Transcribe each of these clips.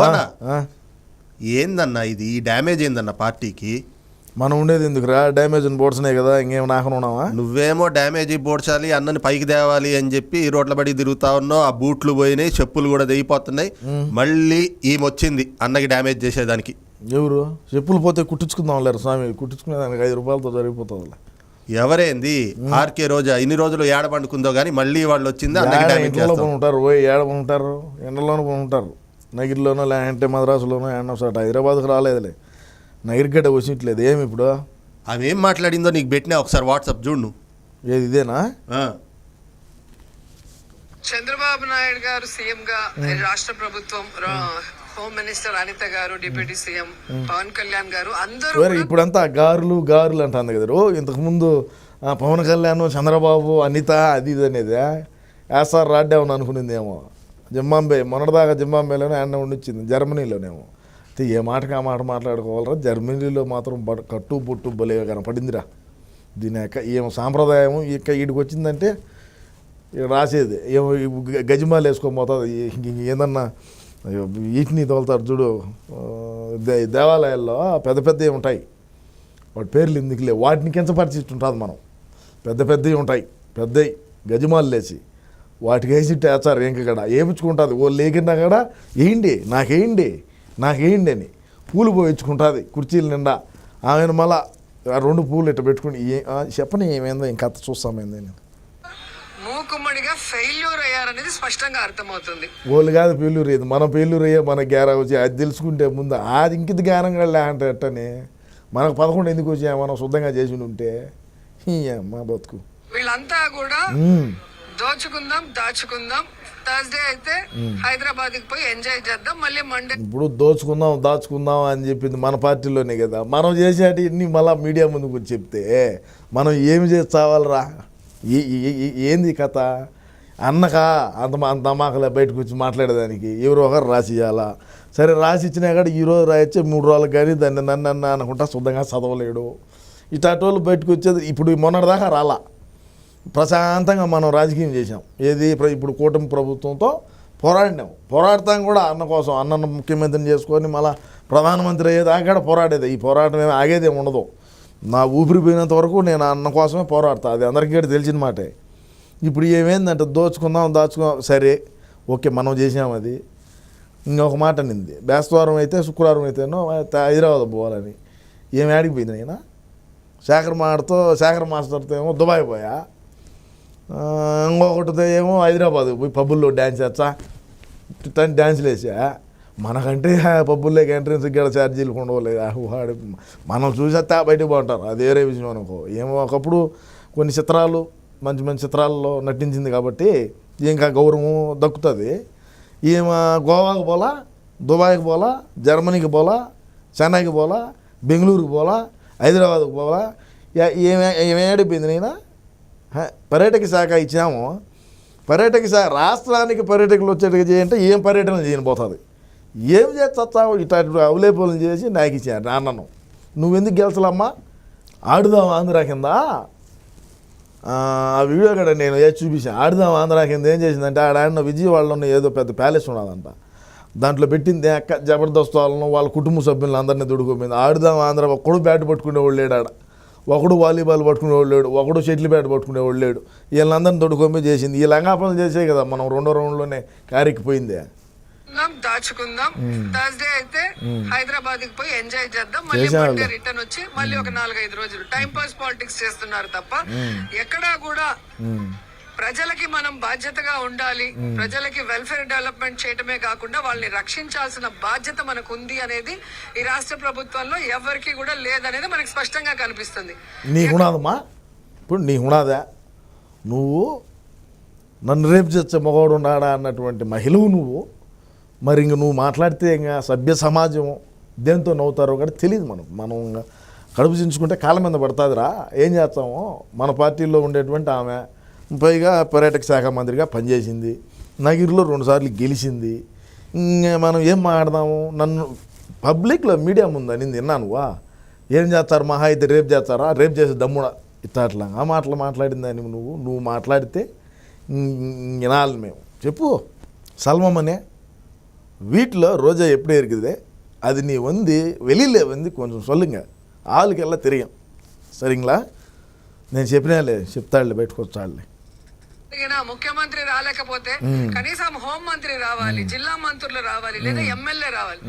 ఓనా ఏందన్నా ఇది ఈ డ్యామేజ్ ఏందన్నా పార్టీకి? మనం ఉండేది ఎందుకురా, డ్యామేజ్ బోర్డ్స్నే కదా, ఇంకేం నాకనున్నావా? నువ్వేమో డ్యామేజ్ బోడ్చాలి, అన్నని పైకి తేవాలి అని చెప్పి ఈ రోడ్ల బడి తిరుగుతా ఉన్నావు. ఆ బూట్లు పోయినాయి, చెప్పులు కూడా తెగిపోతున్నాయి. మళ్ళీ ఈమె అన్నకి డ్యామేజ్ చేసేదానికి. ఎవరు? చెప్పులు పోతే కుట్టించుకుందాం లేరు స్వామి, కుట్టించుకునేదానికి 5 రూపాయలతో జరిగిపోతుంది. ఎవరేంది ఆర్కే రోజా ఇన్ని రోజులు ఏడ పండుకుందో కానీ మళ్ళీ వాళ్ళు వచ్చింది అన్నకి డ్యామేజ్ చేస్తారు. ఉంటారు ఏడ ఉంటారు, ఎండలోనే ఉంటారు, నగిరిలోనో లేదంటే మద్రాసులోనో ఎండ చోట. హైదరాబాద్కు రాలేదులే, నగిరిగడ్డ వచ్చినట్లేదు. ఏమి ఇప్పుడు ఆమె ఏం మాట్లాడిందో నీకు పెట్టినా ఒకసారి వాట్సాప్ చూడు నువ్వు. ఏది ఇదేనా? చంద్రబాబు నాయుడు గారు సీఎం గా, రాష్ట్ర ప్రభుత్వం, హోమ్ మినిస్టర్ అనిత గారు, డిప్యూటీ సీఎం పవన్ కళ్యాణ్ గారు అందరూ ఇప్పుడంతా గారులు అంటుంది కదా. ఇంతకుముందు పవన్ కళ్యాణ్, చంద్రబాబు, అనిత అది ఇది అనేది యాసార్ రాడ్డామని అనుకునిందేమో. జింబాంబే మొన్నటిదాకా జింబాంబేలోనే ఆయన ఉండిచ్చింది, జర్మనీలోనేమో. అయితే ఏ మాటకి ఆ మాట మాట్లాడుకోవాలరా. జర్మనీలో మాత్రం కట్టు పొట్టు బలే కనపడిందిరా. దీని యొక్క ఏమో సాంప్రదాయం ఇక వీడికి వచ్చిందంటే రాసేది ఏమో గజిమాలు వేసుకోబోతుంది. ఏందన్నా వీటిని తోలుతారు చూడు, దేవాలయాల్లో పెద్ద పెద్దవి ఉంటాయి, వాటి పేర్లు ఎందుకులే, వాటిని కించపరిచిట్టు ఉంటుంది. మనం పెద్దవి ఉంటాయి, పెద్దవి గజిమాలు లేచి వాటికి వేసిట్టు వేస్తారు. ఇంకక్కడ వేయించుకుంటుంది. ఓ లేకినా కూడా నాకేయండి అని పూలు పోయించుకుంటుంది కుర్చీల నిండా. ఆమెను మళ్ళా 2 పూలు ఇట్లా పెట్టుకుని చెప్పని ఏమైందో ఇంకా చూస్తామైంది. మూకుమ్మడిగా ఫెయిల్యూర్ అయ్యారనేది స్పష్టంగా అర్థమవుతుంది. వాళ్ళు కాదు ఫెయిల్యూర్ అయ్యేది, మనం ఫెయిల్యూర్ అయ్యే మన గ్యారా వచ్చి అది తెలుసుకుంటే ముందు అది ఇంకిత జ్ఞానంగా లేదంటే ఎట్టని మనకు 11 ఎందుకు వచ్చా, మనం శుద్ధంగా చేసి ఉంటే మా బతుకు. వీళ్ళంతా కూడా దోచుకుందాం దాచుకుందాం, థర్స్డే అయితే హైదరాబాద్ కి పోయి ఎంజాయ్ చేద్దాం, మళ్ళీ మండే. ఇప్పుడు దాచుకుందాం అని చెప్పింది మన పార్టీలోనే కదా. మనం చేసేటి ఇన్ని మళ్ళీ మీడియా ముందుకు వచ్చి చెప్తే మనం ఏమి చేసి చావాలరా? ఏంది కథ? అన్నకా అంత అమాకలే బయటకు వచ్చి మాట్లాడేదానికి ఎవరో ఒకరు రాసి ఇవ్వాలా. సరే రాసి ఇచ్చినా కూడా ఈరోజు రాయొచ్చే 3 రోజులకు కానీ దాన్ని నన్ను అనుకుంటా శుద్ధంగా చదవలేడు. ఇటాటోళ్ళు బయటకు వచ్చేది ఇప్పుడు మొన్నటిదాకా రాలా. ప్రశాంతంగా మనం రాజకీయం చేసాం. ఏది ఇప్పుడు కూటమి ప్రభుత్వంతో పోరాడతాం కూడా అన్న కోసం. అన్నను ముఖ్యమంత్రిని చేసుకొని మళ్ళీ ప్రధానమంత్రి అయ్యేదాకా కూడా పోరాడేది. ఈ పోరాటం ఏమి ఆగేదేమి ఉండదు. నా ఊపిరిపోయినంత వరకు నేను అన్న కోసమే పోరాడతా, అది అందరికీ తెలిసిన మాటే. ఇప్పుడు ఏమైందంటే దాచుకుందాం సరే ఓకే మనం చేసాం. అది ఇంకొక మాట నింది, బేస్తవారం అయితే శుక్రవారం అయితేనో హైదరాబాద్ పోవాలని. ఏమి ఆడిపోయింది నేను శేఖర్ మాస్టర్తో ఏమో దుబాయ్ పోయా, ఇంకొకటితో ఏమో హైదరాబాద్ పోయి పబ్బుల్లో డ్యాన్స్ చేస్తా, డ్యాన్స్లు వేసా. మనకంటే పబ్బుల్లోకి ఎంట్రెన్స్కి కూడా ఛార్జీలు ఉండవలేదు. వాడు మనం చూసేస్తే బయటకు బాగుంటారు, అది వేరే విషయం అనుకో. ఏమో ఒకప్పుడు కొన్ని చిత్రాలు మంచి చిత్రాల్లో నటించింది కాబట్టి ఇంకా గౌరవం దక్కుతుంది. ఈమె గోవాకి పోలా, దుబాయ్కి పోలా, జర్మనీకి పోలా, చెన్నైకి పోలా, బెంగళూరుకి పోలా, హైదరాబాద్కి పోలా. ఏమైపోయింది నేను పర్యాటక శాఖ ఇచ్చినాము. పర్యాటక శాఖ రాష్ట్రానికి పర్యాటకులు వచ్చేట్టుగా చేయంటే ఏం పర్యటన చేయనిపోతుంది. ఏం చేస్తావు? ఇట్లా అవలేపులను చేసి నాకు ఇచ్చాను నాన్నను. నువ్వెందుకు గెలిచలమ్మా? ఆడుదాం ఆంధ్రా కింద ఆ వీడియో కూడా నేను చూపించాను. ఆడుదాం ఆంధ్రా కింద ఏం చేసిందంటే ఆడ విజయవాడలో ఏదో పెద్ద ప్యాలెస్ ఉన్నదంట, దాంట్లో పెట్టింది అక్క జబర్దస్త్ వాళ్ళ కుటుంబ సభ్యులను అందరినీ దుడుకోపోయింది. ఆడుదాం ఆంధ్ర ఒకడు బ్యాట్ పట్టుకునేవాళ్ళు లేడు ఆడ, ఒకడు వాలీబాల్ పట్టుకునేవాళ్ళు లేడు, ఒకడు షటిల్ బ్యాట్ పట్టుకునేవాళ్ళు లేడు. వీళ్ళందరినీ దుడుకోమే చేసింది. ఈ లంగా పనులు చేసే కదా మనం 2వ రౌండ్లోనే కారెక్కిపోయిందే. దాచుకుందాం, థర్స్డే అయితే హైదరాబాద్ కి పోయి ఎంజాయ్ చేద్దాం, మళ్ళీ మండే రిటర్న్ వచ్చి మళ్ళీ ఒక 4-5 రోజులు టైం పాస్ పాలిటిక్స్ చేస్తున్నారు తప్ప ఎక్కడా కూడా ప్రజలకి మనం బాధ్యతగా ఉండాలి, ప్రజలకి వెల్ఫేర్ డెవలప్మెంట్ చేయటమే కాకుండా వాళ్ళని రక్షించాల్సిన బాధ్యత మనకు ఉంది అనేది ఈ రాష్ట్ర ప్రభుత్వంలో ఎవరికి కూడా లేదనేది మనకు స్పష్టంగా కనిపిస్తుంది. నీకున్నాదమ్మా, ఇప్పుడు నీకున్నాదా? నువ్వు నన్ను రేపు చేసే మగవాడు ఉన్నాడా అన్నటువంటి మహిళవు నువ్వు. మరి ఇంక నువ్వు మాట్లాడితే ఇంకా సభ్య సమాజం దేంతో నవ్వుతారో కూడా తెలియదు. మనం కడుపు చించుకుంటే కాళ్ళ మీద పడుతుందిరా. ఏం చేస్తామో మన పార్టీలో ఉండేటువంటి ఆమె పైగా పర్యాటక శాఖ మంత్రిగా పనిచేసింది, నగిరిలో 2 సార్లు గెలిచింది. మనం ఏం మాట్లాడదాము? నన్ను పబ్లిక్లో మీడియా ముందు అనింది విన్నానువా. ఏం చేస్తారు మహా అయితే రేపు చేస్తారా? రేపు చేసే దమ్ముడా ఇట్లా ఆ మాటలు మాట్లాడిందని నువ్వు మాట్లాడితే వినాలి మేము. చెప్పు సల్మమ్మనే வீட்டில் ரோஜா எப்படி இருக்குது அது நீ வந்து வெளியில் வந்து కొంచెం சொல்லுங்க ఆళ్ళకెల్లా தெரியும் சரிங்களா నేను చెప్పినాలే చెప్తాడులే బయటకు వచ్చాడులే ముఖ్యమంత్రి రాలేకపోతే కనీసం హోం మంత్రి రావాలి, జిల్లా మంత్రులు రావాలి, లేదా ఎమ్మెల్యే రావాలి.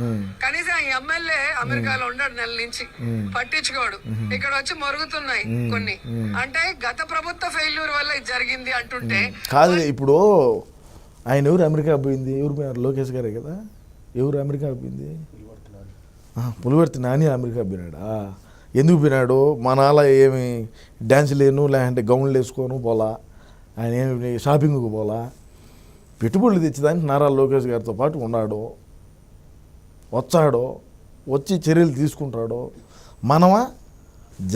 కనీసం ఎమ్మెల్యే అమెరికాలో ఉన్నాడు నెల నుంచి, పట్టించుకోడు. ఇక్కడ వచ్చి మరుగుతున్నాయి కొన్ని. అంటే గత ప్రభుత్వ ఫెయిల్యూర్ వల్ల ఇది జరిగింది అంటుంటే కాదు. ఇప్పుడు ఆయన ఎవరు అమెరికా పోయింది? ఎవరు పోయినారు? లోకేష్ గారే కదా. ఎవరు అమెరికా పోయింది? పులివర్తి నాని అమెరికా పోయినాడా? ఎందుకు పోయినాడు? మనాల ఏమి డ్యాన్స్ లేను, లేదంటే గౌన్లు వేసుకోను పోలా, ఆయన ఏమి షాపింగ్కి పోలా. పెట్టుబడులు తెచ్చేదానికి నారా లోకేష్ గారితో పాటు ఉన్నాడు, వచ్చాడో, వచ్చి చర్యలు తీసుకుంటాడో. మనమా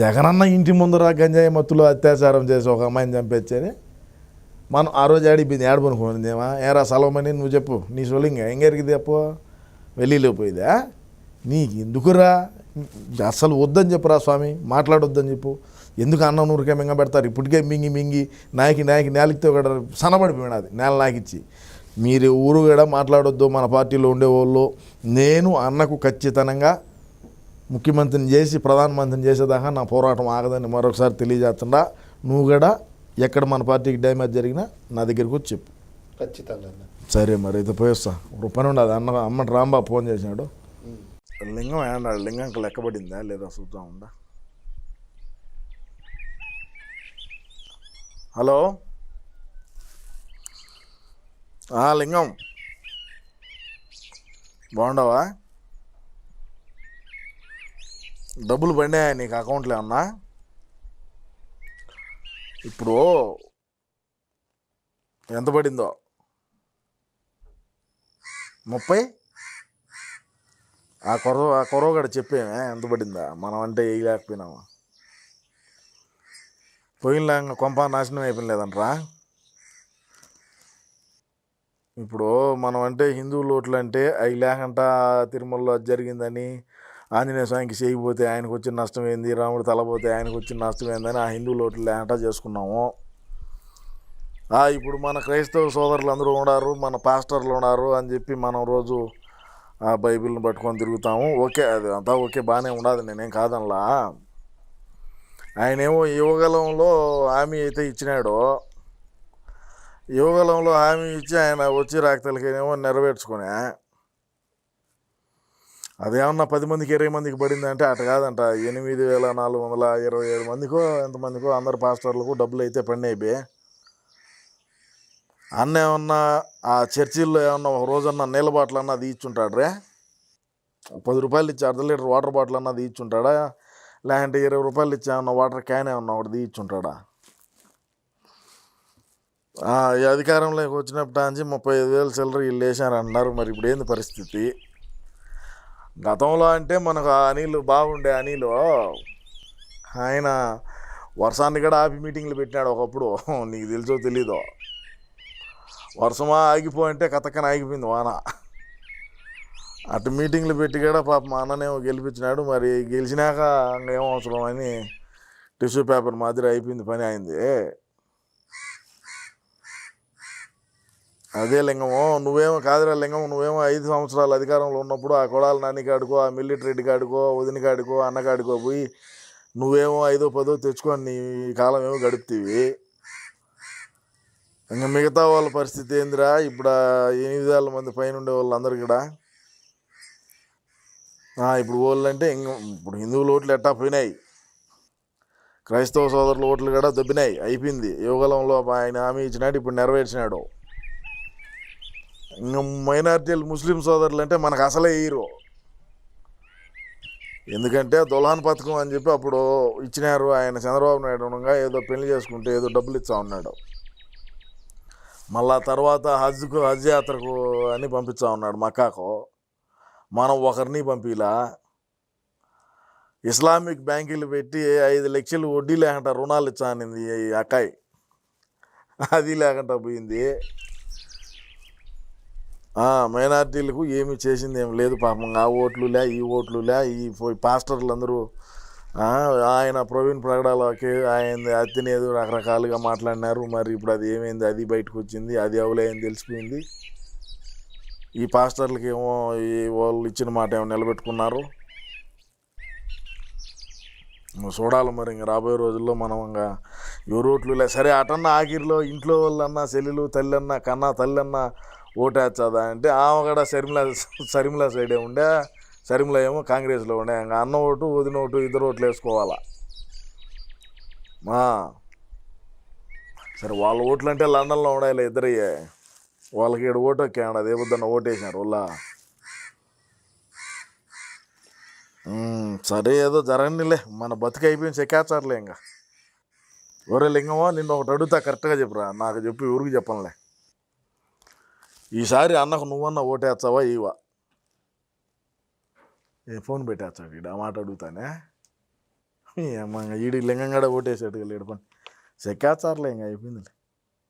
జగనన్న ఇంటి ముందర గంజాయి మత్తులో అత్యాచారం చేసి ఒక అమ్మాయిని చంపేచ్చని మనం ఆ రోజు ఆడిపోయింది. ఆడపనుకోనిదేమా ఏరా సెలవుమని నువ్వు చెప్పు, నీ సొలింగ ఎంగరికి చెప్పు, వెళ్ళిలో పోయిదా? నీకు ఎందుకురా? అసలు వద్దని చెప్పురా స్వామి, మాట్లాడొద్దని చెప్పు. ఎందుకు అన్నం నూరికే మింగ పెడతారు? ఇప్పటికే మింగి నాకి నేలకితో కూడా సన్నబడిపోయాడు, అది నేల నాకిచ్చి. మీరు ఊరు కూడా మాట్లాడొద్దు. మన పార్టీలో ఉండేవాళ్ళు నేను అన్నకు ఖచ్చితంగా ముఖ్యమంత్రిని చేసి ప్రధానమంత్రిని చేసేదాకా నా పోరాటం ఆగదని మరొకసారి తెలియజేస్తుండా. నువ్వు కూడా ఎక్కడ మన పార్టీకి డ్యామేజ్ జరిగినా నా దగ్గరికి వచ్చి చెప్పు. ఖచ్చితంగా. సరే మరి అయితే పోయిస్తా. పని ఉండదు. అమ్మ రాంబాబు ఫోన్ చేసినాడు. లింగం ఏమన్నాడు? లింగంకి లెక్కబడిందా లేదా చూద్దాం ఉందా. హలో లింగం, బాగుండవా? డబ్బులు పడినాయా నీకు అకౌంట్లో ఏమన్నా? ఇప్పుడు ఎంత పడిందో? 30? ఆ కొరవగడ చెప్పేమే ఎంత పడిందా? మనం అంటే వేయలేకపోయినామా? పోయినలా కొంప నాశనం అయిపోయినలేదంటరా. ఇప్పుడు మనం అంటే హిందువులు ఓట్లు అంటే అవి లేకంట తిరుమలలో జరిగిందని, ఆంజనేయ స్వామికి చేయకపోతే ఆయనకు వచ్చిన నష్టం ఏంది, రాముడు తలపోతే ఆయనకు వచ్చిన నష్టం ఏందని ఆ హిందువులు ఓట్లు లేకంట చేసుకున్నాము. ఇప్పుడు మన క్రైస్తవ సోదరులు అందరూ ఉన్నారు, మన పాస్టర్లు ఉన్నారు అని చెప్పి మనం రోజు ఆ బైబిల్ని పట్టుకొని తిరుగుతాము. ఓకే, అది అంతా ఓకే, బాగానే ఉండదు, నేనేం కాదనలా. ఆయనేమో యువగలంలో హామీ అయితే ఇచ్చినాడో, యువగలంలో హామీ ఇచ్చి ఆయన వచ్చి రాకతలకేమో నెరవేర్చుకునే. అదేమన్నా 10 మందికి 20 మందికి పడిందంటే అటు కాదంట. 8,427 మందికో ఎంతమందికో అందరు పాస్టర్లకు డబ్బులు అయితే పడినాయి. అన్న ఏమన్నా ఆ చర్చిల్లో ఏమన్నా ఒక రోజన్నా నీళ్ళ బాటిల్ అన్నది ఇచ్చుంటాడు రే. 10 రూపాయలు ఇచ్చి 1/2 లీటర్ వాటర్ బాటిల్ అన్నది ఇచ్చుంటాడా? లేదంటే 20 రూపాయలు ఇచ్చి ఏమన్నా వాటర్ క్యాన్ ఏమన్నా ఒకటి ఇచ్చుంటాడా? ఈ అధికారంలోకి వచ్చినప్పటి నుంచి 35,000 చిల్లర వీళ్ళు వేసారంటున్నారు. మరి ఇప్పుడు ఏంది పరిస్థితి? గతంలో అంటే మనకు అనిల్ బాగుండే. అనిల్ ఆయన వర్షాన్ని కూడా ఆపి మీటింగ్లు పెట్టినాడు ఒకప్పుడు. నీకు తెలుసో తెలీదో? వర్షమా ఆగిపోయింటే కథక్కన ఆగిపోయింది వాన. అటు మీటింగ్లు పెట్టి కూడా పాప మా అన్ననేమో గెలిపించినాడు. మరి గెలిచినాక ఏం అవసరం అని టిష్యూ పేపర్ మాదిరి అయిపోయింది, పని అయింది. అదే లింగము, నువ్వేమో కాదురా లింగం, నువ్వేమో 5 సంవత్సరాలు అధికారంలో ఉన్నప్పుడు ఆ కొడాల నాని కాడుకో, ఆ మిలిటరీ కాడుకో, వదిన కాడుకో, అన్న కాడుకో పోయి నువ్వేమో 5 10 తెచ్చుకొని నీ కాలం ఏమో గడుపుతీవి. ఇంకా మిగతా వాళ్ళ పరిస్థితి ఏందిరా? ఇప్పుడు 8,000 మంది పైన ఉండే వాళ్ళందరూ కూడా ఇప్పుడు వాళ్ళు అంటే ఇప్పుడు హిందువుల ఓట్లు ఎట్టా పోయినాయి, క్రైస్తవ సోదరుల ఓట్లు కూడా దొబ్బినాయి, అయిపోయింది. యువగలంలో ఆయన హామీ ఇచ్చినాడు, ఇప్పుడు నెరవేర్చినాడు. ఇంకా మైనారిటీలు ముస్లిం సోదరులు అంటే మనకు అసలే హీరో. ఎందుకంటే దుల్హన్ పథకం అని చెప్పి అప్పుడు ఇచ్చినారు. ఆయన చంద్రబాబు నాయుడు ఉండగా ఏదో పెళ్లి చేసుకుంటే ఏదో డబ్బులు ఇచ్చా ఉన్నాడు. మళ్ళా తర్వాత హజ్ యాత్రకు అని పంపించా ఉన్నాడు మక్కాకు. మనం ఒకరిని పంపిలా. ఇస్లామిక్ బ్యాంకులు పెట్టి 5 లక్షలు వడ్డీ లేకుండా రుణాలు ఇచ్చా అనింది ఈ అక్కాయి, అది లేకుండా పోయింది. మైనార్టీలకు ఏమి చేసింది ఏం లేదు పాపం. ఆ ఓట్లులే ఈ ఓట్లులే ఈ పాస్టర్లు అందరూ ఆయన ప్రవీణ్ ప్రగడాలకి ఆయన అత్తినేదు రకరకాలుగా మాట్లాడినారు. మరి ఇప్పుడు అది ఏమైంది? అది బయటకు వచ్చింది, అది అవలేని తెలిసిపోయింది. ఈ పాస్టర్లకి ఏమో ఈ వాళ్ళు ఇచ్చిన మాట ఏమో నిలబెట్టుకున్నారు. చూడాలి మరి ఇంక రాబోయే రోజుల్లో మనం ఇంకా ఎవరు ఓట్లు లే సరే అటన్నా ఆఖరిలో ఇంట్లో వాళ్ళన్నా చెల్లెలు తల్లి అన్నా కన్నా తల్లి అన్నా ఓటేచ్చదా అంటే ఆమె కూడా సరిమిలా సైడే ఉండే, సరిమిలా ఏమో కాంగ్రెస్లో ఉండే. ఇంకా అన్న ఓటు వదిన ఓటు ఇద్దరు ఓట్లు వేసుకోవాలా. సరే వాళ్ళ ఓట్లు అంటే లండన్లో ఉండాలి ఇద్దరయ్యే, వాళ్ళకి 7 ఓటు ఎక్కాడు, అదే పొద్దున్న ఓటేసినారు వాళ్ళ. సరే ఏదో జరగనిలే, మన బతుకు అయిపోయింది, చెక్కేస్తారులే. ఇంకా ఒరే లింగమో నిన్ను ఒకటి అడుగుతా, కరెక్ట్గా చెప్పురా, నాకు చెప్పి ఊరికి చెప్పనులే. ఈసారి అన్నకు నువ్వన్నా ఓటేస్తావా ఇవా? ఫోన్ పెట్టేస్తాడు ఈడు, ఆ మాట అడుగుతానే. ఈడి లింగం కూడా ఓటేసాడు లేడు పని, చెక్కేస్తారులే ఇంకా అయిపోయిందిలే.